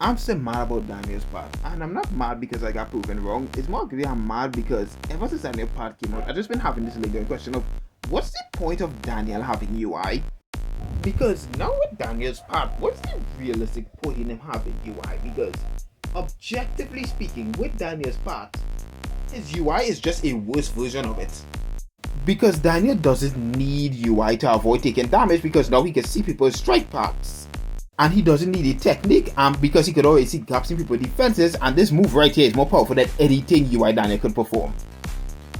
I'm still mad about Daniel's part, and I'm not mad because I got proven wrong. It's more really I'm mad because ever since Daniel's part came out, I've just been having this lingering question of what's the point of Daniel having UI? Because now with Daniel's part, what's the realistic point in him having UI? Because objectively speaking, with Daniel's part, his UI is just a worse version of it. Because Daniel doesn't need UI to avoid taking damage because now he can see people's strike paths. And he doesn't need a technique because he could always see gaps in people's defenses, and this move right here is more powerful than anything UI Daniel could perform.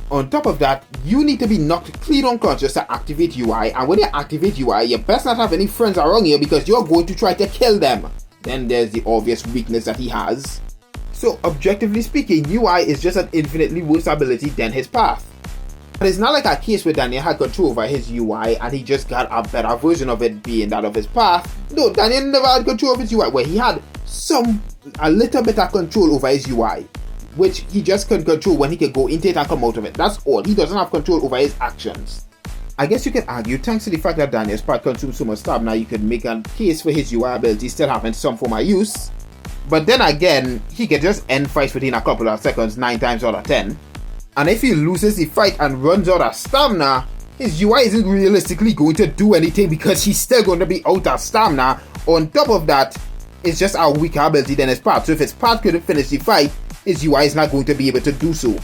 On top of that, you need to be knocked clean unconscious to activate UI, and when you activate UI, you best not have any friends around you because you're going to try to kill them. Then there's the obvious weakness that he has. So objectively speaking, UI is just an infinitely worse ability than his path. But it's not like a case where Daniel had control over his UI and he just got a better version of it being that of his path. No, Daniel never had control of his UI, where he had a little bit of control over his UI, which he just can control when he can go into it and come out of it. That's all. He doesn't have control over his actions. I guess you could argue, thanks to the fact that Daniel's part consumes so much stamina, you could make a case for his UI ability still having some form of use. But then again, he can just end fights within a couple of seconds 9 times out of 10. And if he loses the fight and runs out of stamina, his UI isn't realistically going to do anything because he's still going to be out of stamina. On top of that, it's just a weaker ability than his part. So if his part couldn't finish the fight, his UI is not going to be able to do so.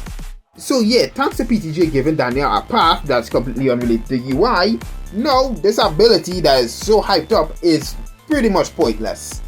So yeah, thanks to PTJ giving Daniel a path that's completely unrelated to UI, now this ability that is so hyped up is pretty much pointless.